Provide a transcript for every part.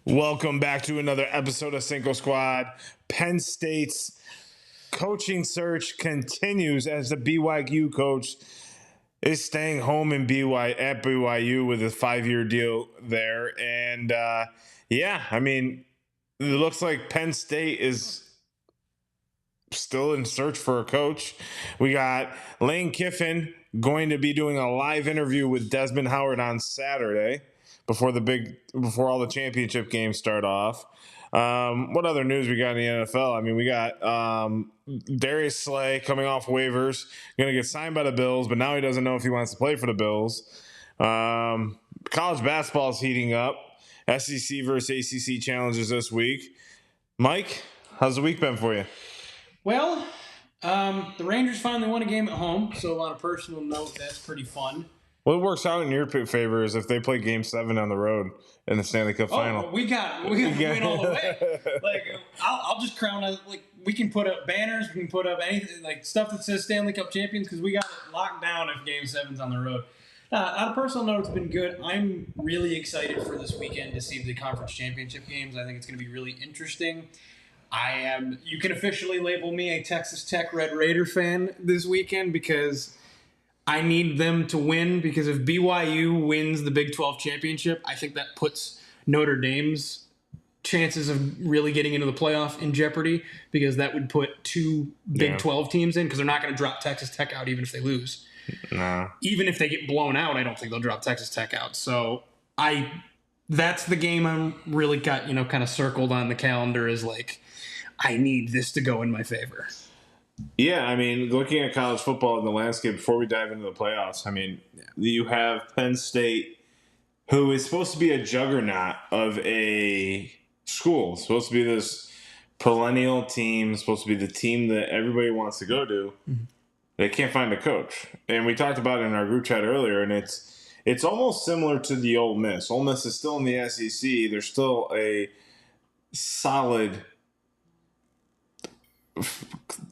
Welcome back to another episode of Cinco Squad. Penn State's coaching search continues as the BYU coach is staying home at BYU with a 5-year deal there. And it looks like Penn State is still in search for a coach. We got Lane Kiffin going to be doing a live interview with Desmond Howard on Saturday before all the championship games start off. What other news we got in the NFL? I mean, we got Darius Slay coming off waivers, going to get signed by the Bills, but now he doesn't know if he wants to play for the Bills. College basketball is heating up. SEC versus ACC challenges this week. Mike, how's the week been for you? Well, the Rangers finally won a game at home, so on a personal note, that's pretty fun. Well, it works out in your favor is if they play Game 7 on the road in the Stanley Cup Final. We got to win all the way. Like, I'll just crown us. Like, we can put up banners, we can put up anything like stuff that says Stanley Cup champions because we got it locked down if Game 7's on the road. On a personal note, it's been good. I'm really excited for this weekend to see the conference championship games. I think it's going to be really interesting. You can officially label me a Texas Tech Red Raider fan this weekend because I need them to win, because if BYU wins the Big 12 championship, I think that puts Notre Dame's chances of really getting into the playoff in jeopardy, because that would put two Big 12 teams in, because they're not going to drop Texas Tech out even if they lose. No. Even if they get blown out, I don't think they'll drop Texas Tech out. So that's the game I'm really got, kind of circled on the calendar is like, I need this to go in my favor. Yeah, I mean, looking at college football in the landscape before we dive into the playoffs, I mean, you have Penn State, who is supposed to be a juggernaut of a school. It's supposed to be this perennial team, supposed to be the team that everybody wants to go to. Mm-hmm. They can't find a coach. And we talked about it in our group chat earlier, and it's almost similar to the Ole Miss. Ole Miss is still in the SEC. They're still a solid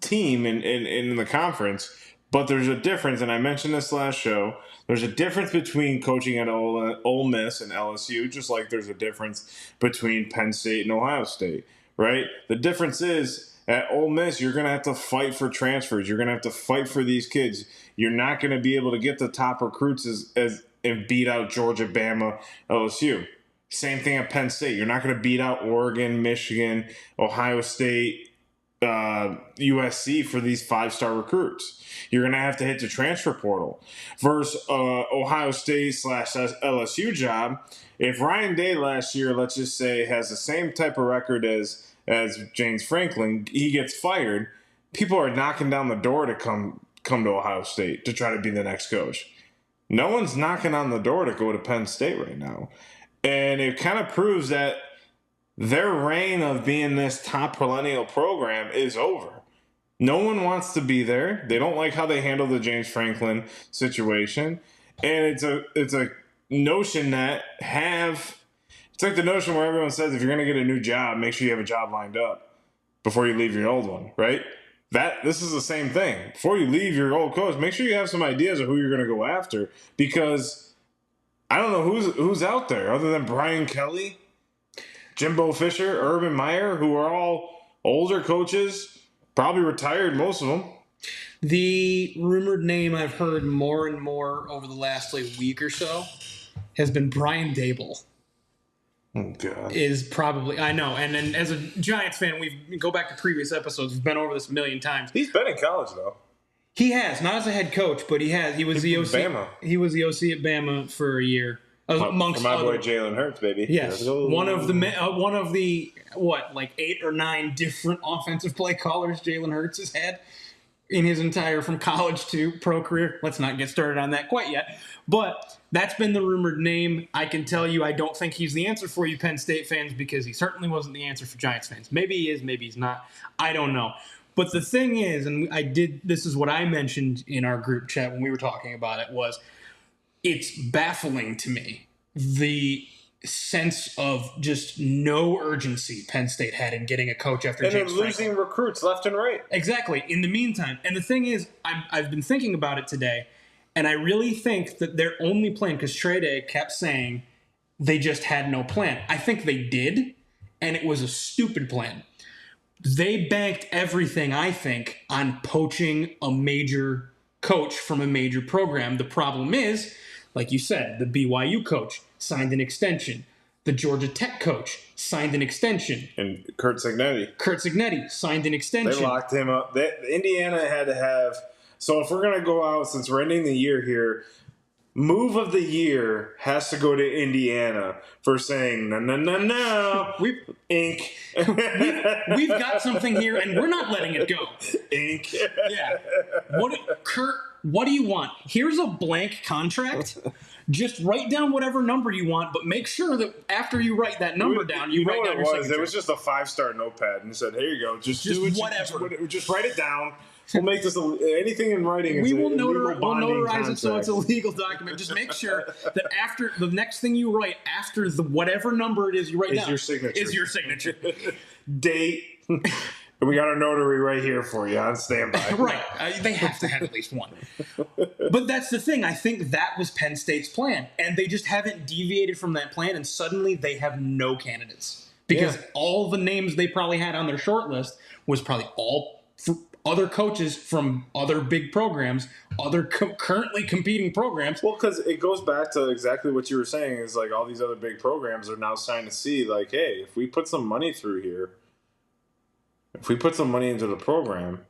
team in the conference, but there's a difference, and I mentioned this last show. There's a difference between coaching at Ole Miss and LSU, just like there's a difference between Penn State and Ohio State, right? The difference is at Ole Miss, you're going to have to fight for transfers. You're going to have to fight for these kids. You're not going to be able to get the top recruits and beat out Georgia, Bama, LSU. Same thing at Penn State. You're not going to beat out Oregon, Michigan, Ohio State, USC for these 5-star recruits. You're going to have to hit the transfer portal. Versus Ohio State / LSU job, if Ryan Day last year, let's just say, has the same type of record as James Franklin, he gets fired, people are knocking down the door to come to Ohio State to try to be the next coach. No one's knocking on the door to go to Penn State right now. And it kind of proves that their reign of being this top perennial program is over. No one wants to be there. They don't like how they handle the James Franklin situation. And it's a notion that it's like the notion where everyone says if you're going to get a new job, make sure you have a job lined up before you leave your old one, right? This is the same thing. Before you leave your old coach, make sure you have some ideas of who you're going to go after, because I don't know who's out there other than Brian Kelly, Jimbo Fisher, Urban Meyer, who are all older coaches, probably retired, most of them. The rumored name I've heard more and more over the last week or so has been Brian Dable. Oh, God. Is probably, I know, and as a Giants fan, we go back to previous episodes, we've been over this a million times. He's been in college, though. He has, not as a head coach, but he has. He was the OC. Bama. He was the OC at Bama for a year. Amongst my boy Jalen Hurts, baby. Yes, one of the 8 or 9 different offensive play callers Jalen Hurts has had in his entire from college to pro career. Let's not get started on that quite yet, but that's been the rumored name. I can tell you, I don't think he's the answer for you Penn State fans, because he certainly wasn't the answer for Giants fans. Maybe he is, maybe he's not. I don't know. But the thing is, and this is what I mentioned in our group chat when we were talking about it, was it's baffling to me the sense of just no urgency Penn State had in getting a coach after James Franklin. And they're losing recruits left and right. Exactly. In the meantime. And the thing is, I've been thinking about it today, and I really think that their only plan, because Trey Day kept saying, they just had no plan. I think they did, and it was a stupid plan. They banked everything, I think, on poaching a major coach from a major program. The problem is, like you said, the BYU coach signed an extension. The Georgia Tech coach signed an extension. And Kurt Cignetti signed an extension. They locked him up. Indiana had to have... So if we're going to go out, since we're ending the year here, move of the year has to go to Indiana for saying, no, ink. We've got something here, and we're not letting it go. Ink. Yeah. Kurt, what do you want? Here's a blank contract. Just write down whatever number you want, but make sure that after you write that number down, you write down your signature. It was just a 5-star notepad, and said, "Here you go. Just do whatever. Just write it down. We'll make this anything in writing. We will notarize it so it's a legal document. Just make sure that after the next thing you write, after the whatever number it is you write down, is your signature. Date. We got our notary right here for you on standby. Right. They have to have at least one. But that's the thing. I think that was Penn State's plan. And they just haven't deviated from that plan. And suddenly they have no candidates. Because all the names they probably had on their short list was probably all other coaches from other big programs, other currently competing programs. Well, because it goes back to exactly what you were saying is like all these other big programs are now starting to see like, hey, if we put some money through here, if we put some money into the program,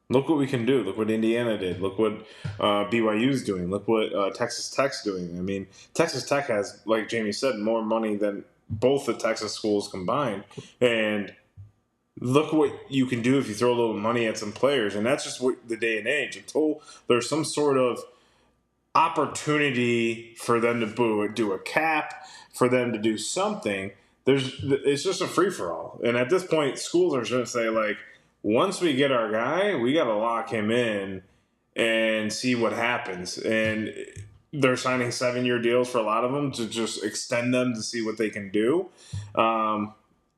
look what we can do. Look what Indiana did. Look what BYU's doing. Look what Texas Tech's doing. I mean, Texas Tech has, like Jamie said, more money than both the Texas schools combined. And look what you can do if you throw a little money at some players. And that's just what the day and age. Until there's some sort of opportunity for them to do a cap, for them to do something, it's just a free-for-all. And at this point, schools are going to say, like, once we get our guy, we got to lock him in and see what happens. And they're signing 7-year deals for a lot of them to just extend them to see what they can do.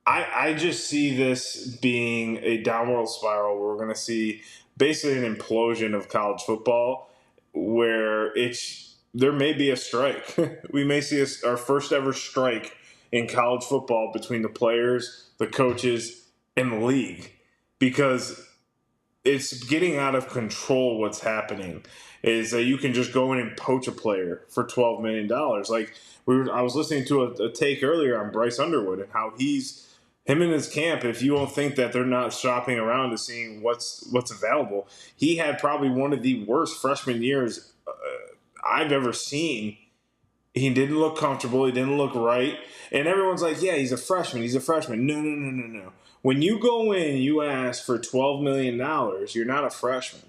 I just see this being a downward spiral where we're going to see basically an implosion of college football where there may be a strike. We may see our first ever strike in college football between the players, the coaches, and the league, because it's getting out of control. What's happening is that you can just go in and poach a player for $12 million. Like I was listening to a take earlier on Bryce Underwood and how him in his camp, if you don't think that they're not shopping around to seeing what's available, he had probably one of the worst freshman years I've ever seen. He didn't look comfortable. He didn't look right. And everyone's like, yeah, he's a freshman. He's a freshman. No. When you go in, you ask for $12 million, you're not a freshman.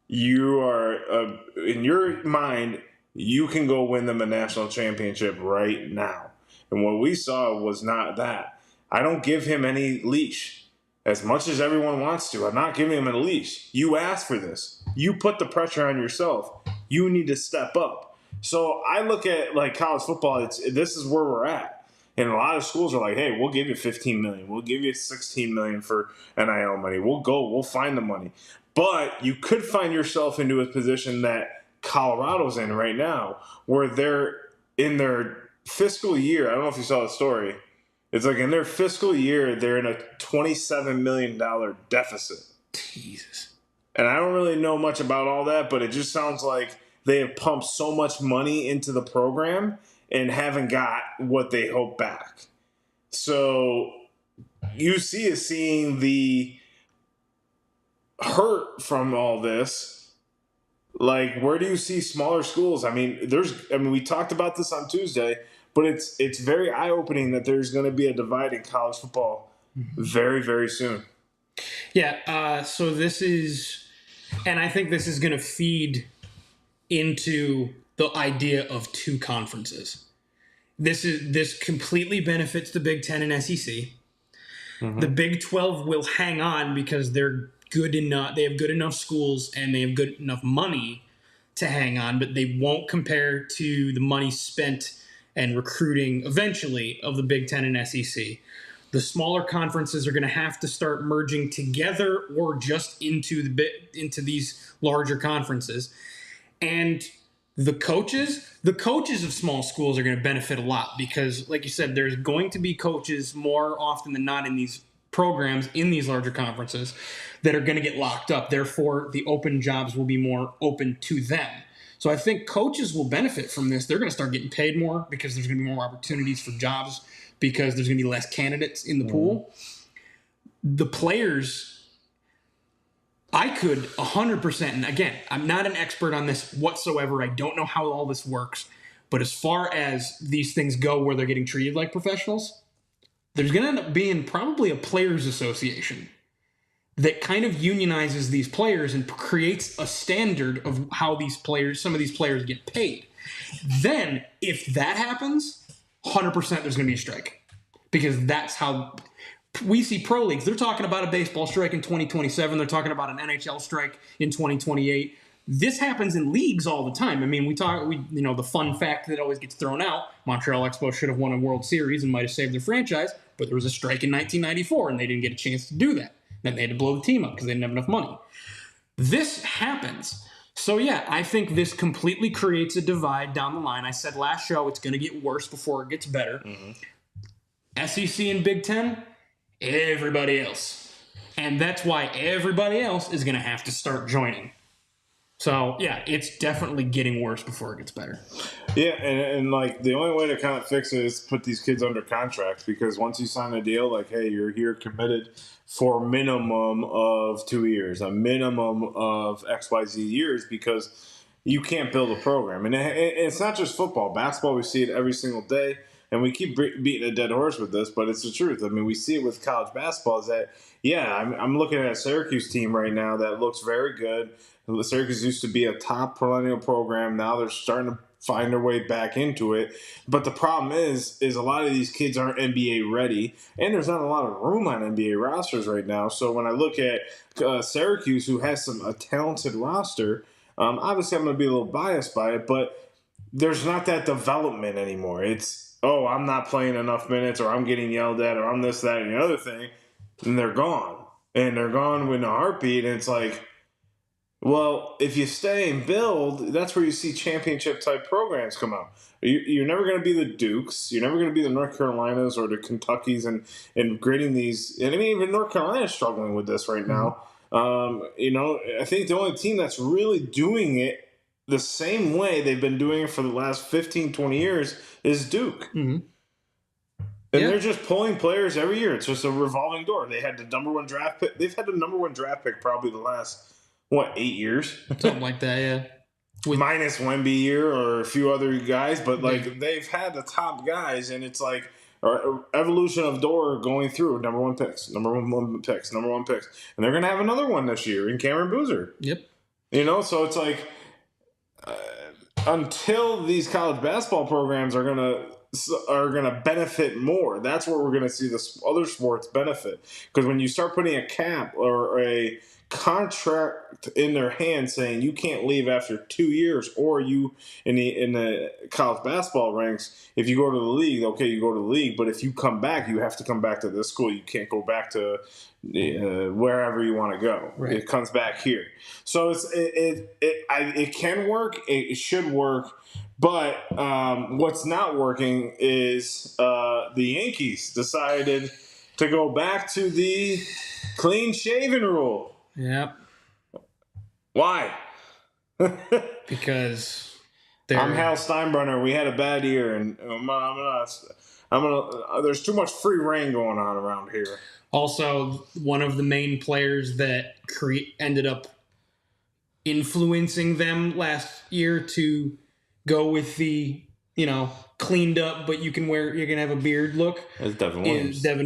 You are, in your mind, you can go win them a national championship right now. And what we saw was not that. I don't give him any leash. As much as everyone wants to, I'm not giving him a leash. You asked for this. You put the pressure on yourself. You need to step up. So I look at like college football. This is where we're at, and a lot of schools are like, "Hey, we'll give you $15 million. We'll give you $16 million for NIL money. We'll find the money." But you could find yourself into a position that Colorado's in right now, where they're in their fiscal year. I don't know if you saw the story. It's like in their fiscal year, they're in a $27 million deficit. Jesus. And I don't really know much about all that, but it just sounds like they have pumped so much money into the program and haven't got what they hope back. So UC is seeing the hurt from all this. Like, where do you see smaller schools? I mean, we talked about this on Tuesday, but it's very eye-opening that there's going to be a divide in college football very, very soon. Yeah, so this is, and I think this is going to feed into the idea of two conferences. This completely benefits the Big Ten and SEC. Mm-hmm. The Big 12 will hang on because they're good enough. They have good enough schools and they have good enough money to hang on, but they won't compare to the money spent and recruiting eventually of the Big Ten and SEC. The smaller conferences are going to have to start merging together or just into these larger conferences. And The coaches of small schools are going to benefit a lot because, like you said, there's going to be coaches more often than not in these programs in these larger conferences that are going to get locked up. Therefore, the open jobs will be more open to them. So I think coaches will benefit from this. They're going to start getting paid more because there's going to be more opportunities for jobs because there's going to be less candidates in the pool. The players, I could 100%, and again, I'm not an expert on this whatsoever. I don't know how all this works. But as far as these things go where they're getting treated like professionals, there's going to end up being probably a players' association that kind of unionizes these players and creates a standard of how some of these players get paid. Then, if that happens, 100% there's going to be a strike. Because that's how we see pro leagues. They're talking about a baseball strike in 2027. They're talking about an NHL strike in 2028. This happens in leagues all the time. I mean, the fun fact that always gets thrown out, Montreal Expos should have won a World Series and might have saved their franchise, but there was a strike in 1994 and they didn't get a chance to do that. Then they had to blow the team up because they didn't have enough money. This happens. So yeah, I think this completely creates a divide down the line. I said last show it's going to get worse before it gets better. Mm-hmm. SEC and Big Ten, everybody else. And that's why everybody else is going to have to start joining. So, yeah, it's definitely getting worse before it gets better. Yeah, and like, the only way to kind of fix it is put these kids under contract, because once you sign a deal, like, hey, you're here committed for a minimum of 2 years, a minimum of XYZ years, because you can't build a program. And it's not just football. Basketball, we see it every single day, and we keep beating a dead horse with this, but it's the truth. I mean, we see it with college basketball is that, yeah, I'm looking at a Syracuse team right now that looks very good. Syracuse used to be a top perennial program. Now they're starting to find their way back into it. But the problem is a lot of these kids aren't NBA ready, and there's not a lot of room on NBA rosters right now. So when I look at Syracuse, who has a talented roster, obviously I'm going to be a little biased by it, but there's not that development anymore. It's, oh, I'm not playing enough minutes, or I'm getting yelled at, or I'm this, that, and the other thing, and they're gone. And they're gone with a heartbeat, and it's like, well, if you stay and build, that's where you see championship-type programs come out. You're never going to be the Dukes. You're never going to be the North Carolinas or the Kentuckys and grading these. And I mean, even North Carolina is struggling with this right now. I think the only team that's really doing it the same way they've been doing it for the last 15, 20 years is Duke. Mm-hmm. And they're just pulling players every year. It's just a revolving door. They had the number one draft pick. They've had the number one draft pick probably the last 8 years? Something like that, yeah. Minus Wemby year or a few other guys, but like they've had the top guys, and it's like evolution of door going through number one picks, and they're gonna have another one this year in Cameron Boozer. Yep. So it's like until these college basketball programs are gonna benefit more, that's where we're gonna see the other sports benefit, because when you start putting a cap or a contract in their hand saying you can't leave after 2 years, or you in the college basketball ranks, if you go to the league, okay, you go to the league, but if you come back, you have to come back to this school. You can't go back to wherever you want to go. Right. It comes back here. So it can work. It should work. But what's not working is the Yankees decided to go back to the clean-shaven rule. Yep. Why? Because I'm Hal Steinbrenner. We had a bad year, and I'm gonna. There's too much free reign going on around here. Also, one of the main players that ended up influencing them last year to go with the cleaned up, but you can have a beard look. Is Devin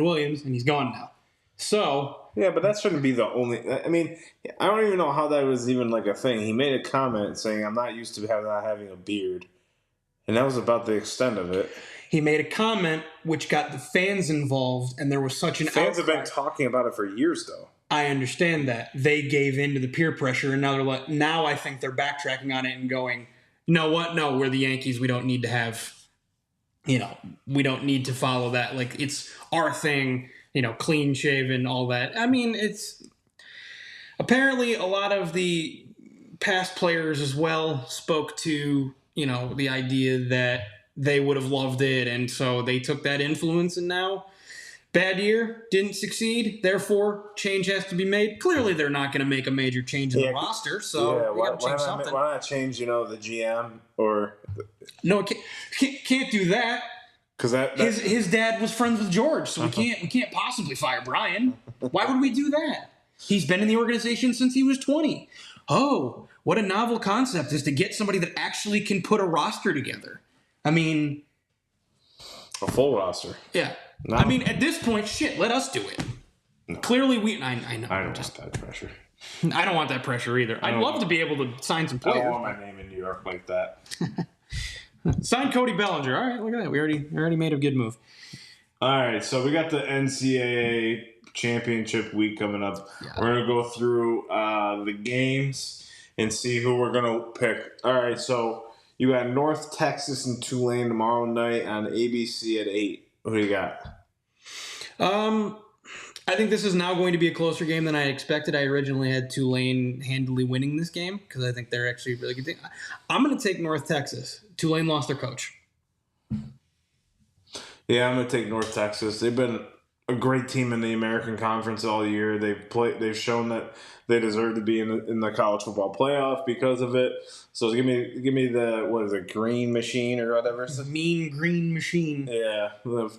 Williams, and he's gone now. So. Yeah, but that shouldn't be the only. I mean, I don't even know how that was even like a thing. He made a comment saying, "I'm not used to not having a beard," and that was about the extent of it. He made a comment which got the fans involved, and there was such an fans outcry. Have been talking about it for years, though. I understand that they gave in to the peer pressure, and now they're like, now I think they're backtracking on it and going, "You know what? No, we're the Yankees. We don't need to have, we don't need to follow that. Like, it's our thing." Clean shaven, all that. I mean, it's apparently a lot of the past players as well spoke to, the idea that they would have loved it, and so they took that influence, and now bad year, didn't succeed, therefore change has to be made. Clearly they're not going to make a major change in the roster, so we got to change something. Why not change, the GM or... No, can't do that. Because his dad was friends with George, so we can't possibly fire Brian. Why would we do that? He's been in the organization since he was 20. Oh, what a novel concept is to get somebody that actually can put a roster together. I mean... A full roster. Yeah. No. I mean, at this point, shit, let us do it. No. Clearly, I know. I don't want that pressure. I don't want that pressure either. I'd love to be able to sign some players. I don't want my name in New York like that. Sign Cody Bellinger. All right, look at that. We already made a good move. All right, so we got the NCAA championship week coming up. Yeah. We're going to go through the games and see who we're going to pick. All right, so you got North Texas and Tulane tomorrow night on ABC at 8. Who do you got? I think this is now going to be a closer game than I expected. I originally had Tulane handily winning this game because I think they're actually a really good team. I'm going to take North Texas. Tulane lost their coach. Yeah, I'm going to take North Texas. They've been a great team in the American Conference all year. They've shown that they deserve to be in the college football playoff because of it. So give me the, what is it, green machine or whatever? Mean green machine. Yeah,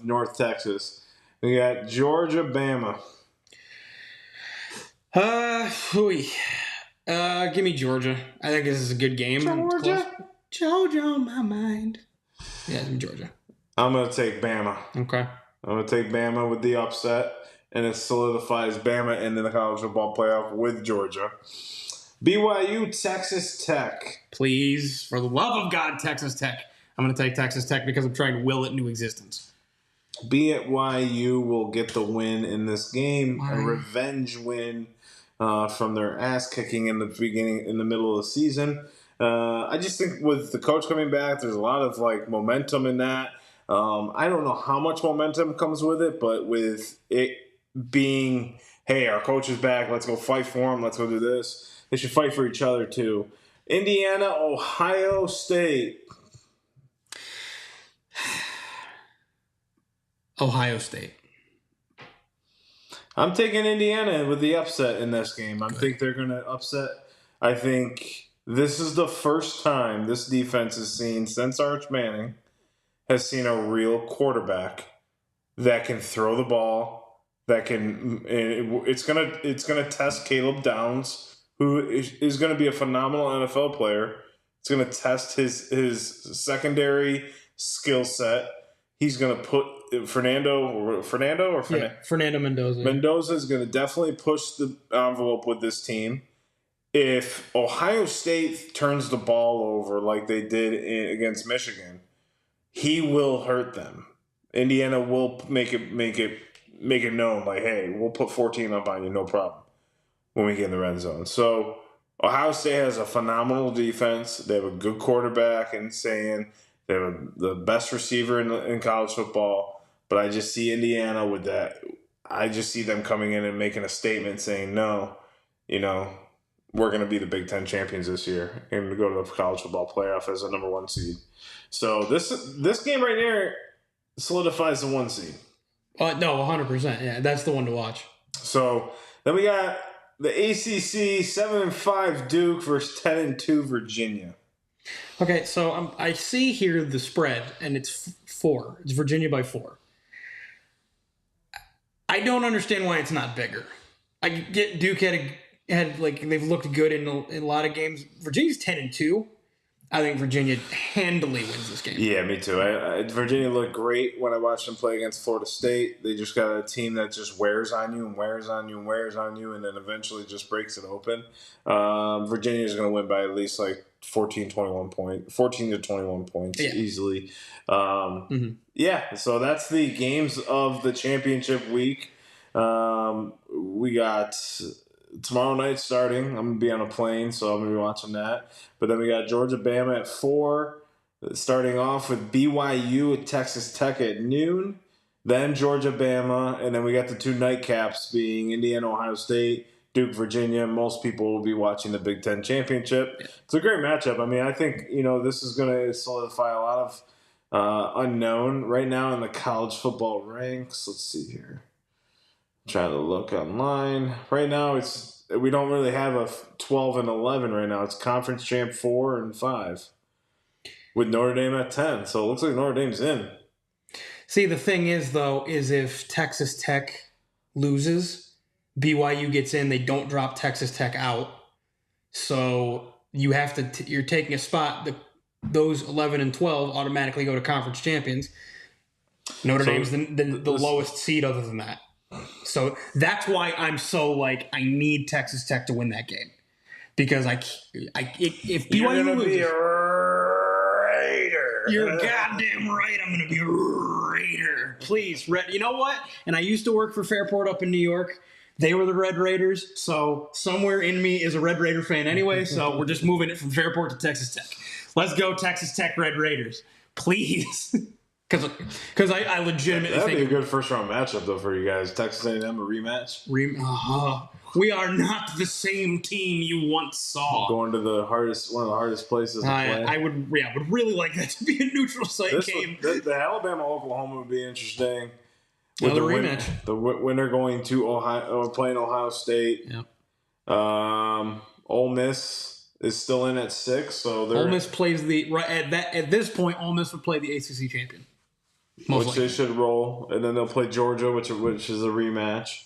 North Texas. We got Georgia, Bama. Give me Georgia. I think this is a good game. Georgia on my mind. Yeah, give me Georgia. I'm going to take Bama. Okay. I'm going to take Bama with the upset, and it solidifies Bama into the college football playoff with Georgia. BYU, Texas Tech. Please, for the love of God, Texas Tech. I'm going to take Texas Tech because I'm trying to will it into existence. BYU will get the win in this game, a revenge win from their ass kicking in the middle of the season. I just think with the coach coming back, there's a lot of momentum in that. I don't know how much momentum comes with it, but with it being, hey, our coach is back, let's go fight for him, let's go do this. They should fight for each other too. Indiana, Ohio State. Ohio State. I'm taking Indiana with the upset in this game. I think they're going to upset. I think this is the first time this defense has seen, since Arch Manning, has seen a real quarterback that can throw the ball, that can. It's gonna test Caleb Downs, who is going to be a phenomenal NFL player. It's going to test his secondary skill set. He's going to put Fernando Mendoza. Mendoza is going to definitely push the envelope with this team. If Ohio State turns the ball over like they did against Michigan, he will hurt them. Indiana will make it known, like, hey, we'll put 14 up on you, no problem, when we get in the red zone. So Ohio State has a phenomenal defense. They have a good quarterback in saying they have the best receiver in college football. But I just see Indiana with that. I just see them coming in and making a statement saying, no, we're going to be the Big Ten champions this year and go to the college football playoff as a number 1 seed. So this game right here solidifies the 1 seed. No, 100%. Yeah, that's the one to watch. So then we got the ACC 7-5 Duke versus 10-2 Virginia. Okay, so I see here the spread, and it's 4. It's Virginia by 4. I don't understand why it's not bigger. I get Duke had they've looked good in a lot of games. Virginia's 10-2. I think Virginia handily wins this game. Yeah, me too. Virginia looked great when I watched them play against Florida State. They just got a team that just wears on you and wears on you and wears on you, and then eventually just breaks it open. Virginia is going to win by at least 14 to 21 points easily. Yeah, so that's the games of the championship week. We got tomorrow night starting. I'm going to be on a plane, so I'm going to be watching that. But then we got Georgia-Bama at 4, starting off with BYU at Texas Tech at noon. Then Georgia-Bama, and then we got the 2 nightcaps being Indiana-Ohio State, Duke, Virginia. Most people will be watching the Big Ten championship. It's a great matchup. I mean, I think this is going to solidify a lot of unknown right now in the college football ranks. Let's see here. Trying to look online right now. We don't really have a 12 and 11 right now. It's conference champ 4 and 5 with Notre Dame at 10. So it looks like Notre Dame's in. See, the thing is, though, is if Texas Tech loses, BYU gets in. They don't drop Texas Tech out. So you have to. You're taking a spot. Those 11 and 12 automatically go to conference champions. Notre Dame's the lowest seed other than that. So that's why I'm so I need Texas Tech to win that game, because if BYU loses, you're goddamn right. I'm going to be a Raider. Please, you know what? And I used to work for Fairport up in New York. They were the Red Raiders, so somewhere in me is a Red Raider fan anyway, so we're just moving it from Fairport to Texas Tech. Let's go Texas Tech Red Raiders. Please. Because I legitimately think... That'd be a good first-round matchup, though, for you guys. Texas A&M, a rematch. We are not the same team you once saw. Going to one of the hardest places to play. I would really like that to be a neutral site game. The Alabama-Oklahoma would be interesting. Another rematch. The winner going to Ohio, playing Ohio State. Yep. Ole Miss is still in at 6, so Ole Miss plays at this point. Ole Miss would play the ACC champion, which they should roll, and then they'll play Georgia, which is a rematch.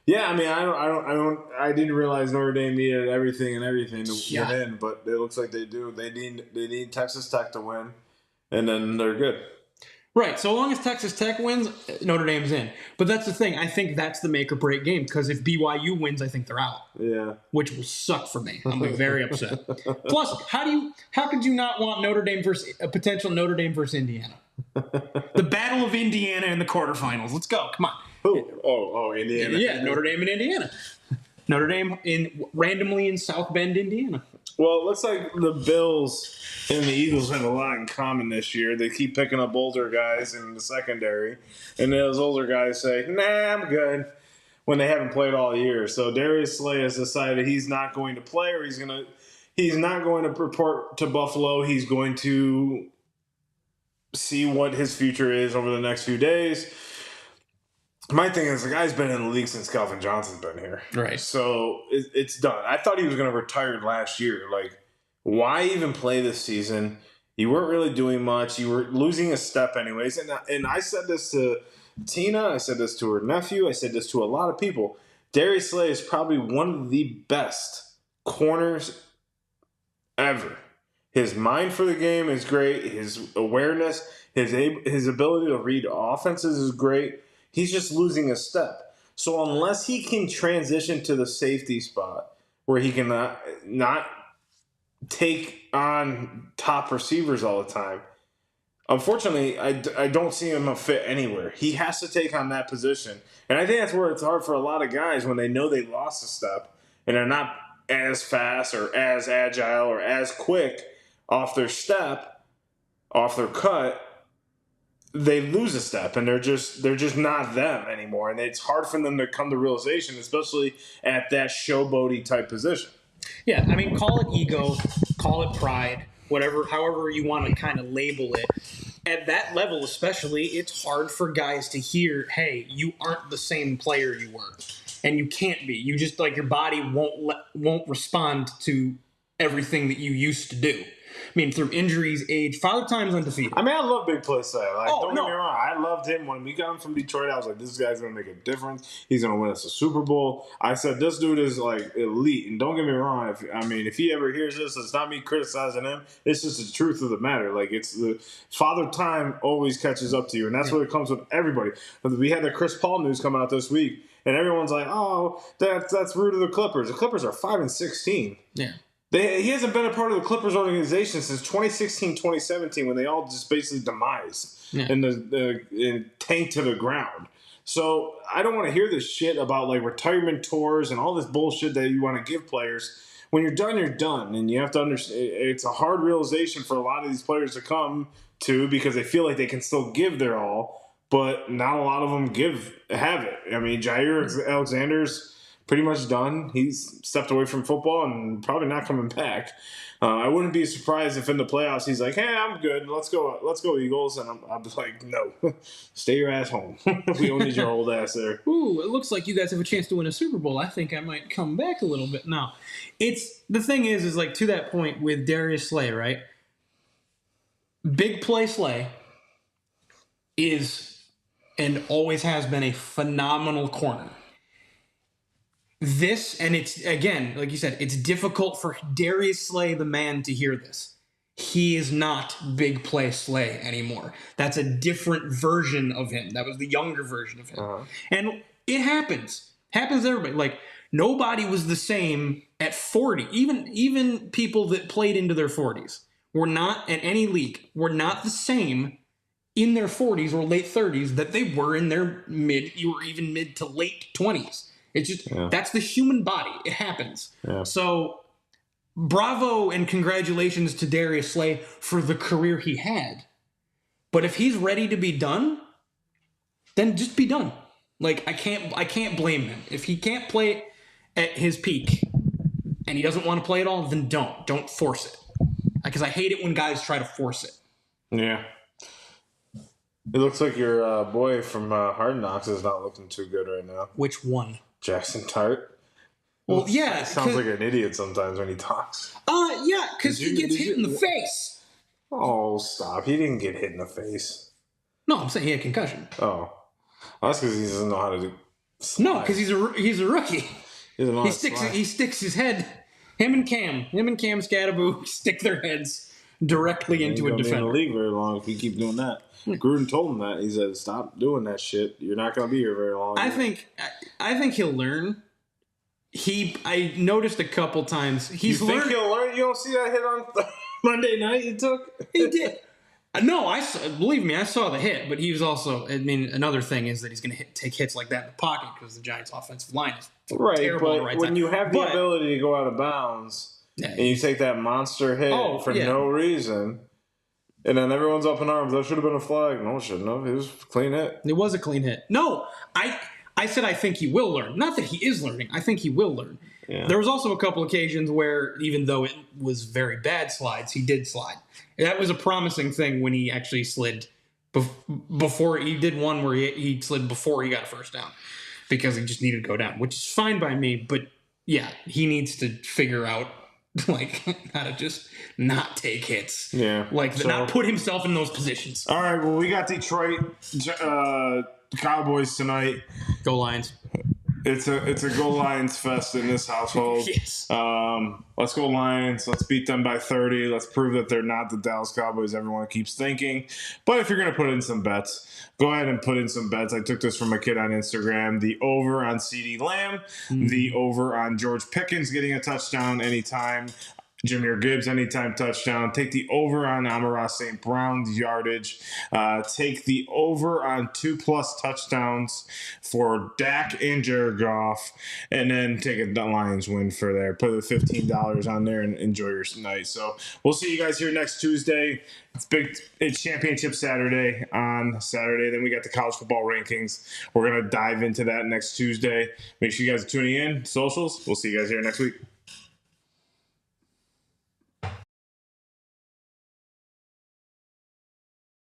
Yeah, I mean, I didn't realize Notre Dame needed everything to get in, but it looks like they do. They need Texas Tech to win, and then they're good. Right. So long as Texas Tech wins, Notre Dame's in. But that's the thing. I think that's the make or break game, because if BYU wins, I think they're out. Yeah. Which will suck for me. I'll be very upset. Plus, how could you not want a potential Notre Dame versus Indiana? The Battle of Indiana in the quarterfinals. Let's go. Come on. Who? Oh, Indiana. Yeah, Notre Dame and Indiana. Notre Dame randomly in South Bend, Indiana. Well, it looks like the Bills and the Eagles have a lot in common this year. They keep picking up older guys in the secondary, and those older guys say, "Nah, I'm good," when they haven't played all year. So Darius Slay has decided he's not going to play, or he's not going to report to Buffalo. He's going to see what his future is over the next few days. My thing is, the guy's been in the league since Calvin Johnson's been here. Right. So it's done. I thought he was going to retire last year. Why even play this season? You weren't really doing much. You were losing a step anyways. And I said this to Tina. I said this to her nephew. I said this to a lot of people. Darius Slay is probably one of the best corners ever. His mind for the game is great. His awareness, his ability to read offenses is great. He's just losing a step. So unless he can transition to the safety spot where he can not take on top receivers all the time, unfortunately, I don't see him a fit anywhere. He has to take on that position. And I think that's where it's hard for a lot of guys when they know they lost a step and are not as fast or as agile or as quick off their step, off their cut. They lose a step, and they're just not them anymore, and it's hard for them to come to realization, especially at that showboaty type position. Yeah, I mean, call it ego, call it pride, however you want to kind of label it. At that level, especially, it's hard for guys to hear, "Hey, you aren't the same player you were," and you can't be. You just your body won't respond to everything that you used to do. I mean, through injuries, age, Father Time's undefeated. I mean, I love Big Play Slay. Don't get me wrong. I loved him when we got him from Detroit. I was like, this guy's going to make a difference. He's going to win us a Super Bowl. I said, this dude is elite. And don't get me wrong. If he ever hears this, it's not me criticizing him. It's just the truth of the matter. It's the Father Time always catches up to you, and that's what it comes with everybody. We had the Chris Paul news come out this week, and everyone's like, "Oh, that's rude of the Clippers." The Clippers are 5-16. Yeah. He hasn't been a part of the Clippers organization since 2016, 2017, when they all just basically demised and tanked to the ground. So I don't want to hear this shit about retirement tours and all this bullshit that you want to give players. When you're done, you're done. And you have to understand, it's a hard realization for a lot of these players to come to, because they feel like they can still give their all, but not a lot of them have it. I mean, Jair Alexander's pretty much done. He's stepped away from football and probably not coming back. I wouldn't be surprised if in the playoffs he's like, "Hey, I'm good. Let's go Eagles." And I'm just like, "No, stay your ass home. We don't need your old ass there." Ooh, it looks like you guys have a chance to win a Super Bowl. I think I might come back a little bit. No, it's the thing is like to that point with Darius Slay, right? Big play Slay is and always has been a phenomenal corner. And it's, again, like you said, it's difficult for Darius Slay, the man, to hear this. He is not big play Slay anymore. That's a different version of him. That was the younger version of him. Uh-huh. And it happens. Happens to everybody. Like, nobody was the same at 40. Even people that played into their 40s were not, at any league, were not the same in their 40s or late 30s that they were in their mid to late 20s. It's just, that's the human body. It happens. Yeah. So, bravo and congratulations to Darius Slay for the career he had. But if he's ready to be done, then just be done. Like, I can't blame him. If he can't play at his peak and he doesn't want to play at all, then don't force it. Because I hate it when guys try to force it. Yeah. It looks like your boy from Hard Knocks is not looking too good right now. Which one? Jackson Tart. Well, yeah. Sounds like an idiot sometimes when he talks. Yeah, because he gets hit in the face. Oh, stop. He didn't get hit in the face. No, I'm saying he had concussion. Oh. That's because he doesn't know how to do slide. No, because he's a rookie. He sticks his head. Him and Cam Scattaboo stick their heads directly into a defender. Be in the league very long if you keep doing that. Gruden told him that. He said, "Stop doing that shit. You're not going to be here very long." I think he'll learn. I noticed a couple times he's learned. You think he'll learn? You don't see that hit on Monday night he took? He did. No, believe me, I saw the hit, but he was also. I mean, another thing is that he's going to take hits like that in the pocket because the Giants' offensive line is terrible. But when you have the ability to go out of bounds and you take that monster hit for no reason. And then everyone's up in arms. That should have been a flag. No, it shouldn't have. It was a clean hit. It was a clean hit. No, I said I think he will learn. Not that he is learning. I think he will learn. Yeah. There was also a couple occasions where, even though it was very bad slides, he did slide. That was a promising thing when he actually slid before. He did one where he slid before he got a first down because he just needed to go down, which is fine by me. But, yeah, he needs to figure out how to just not take hits. Yeah. Not put himself in those positions. All right, well, we got Detroit Cowboys tonight. Go Lions. It's a Go Lions fest in this household. Yes. Let's go Lions. Let's beat them by 30. Let's prove that they're not the Dallas Cowboys everyone keeps thinking. But if you're going to put in some bets, go ahead and put in some bets. I took this from a kid on Instagram. The over on CeeDee Lamb. The over on George Pickens getting a touchdown anytime. Jahmyr Gibbs, anytime touchdown. Take the over on Amon-Ra St. Brown's yardage. Take the over on 2+ touchdowns for Dak and Jared Goff. And then take a Lions win for there. Put the $15 on there and enjoy your night. So we'll see you guys here next Tuesday. It's Championship Saturday on Saturday. Then we got the college football rankings. We're going to dive into that next Tuesday. Make sure you guys are tuning in. Socials. We'll see you guys here next week.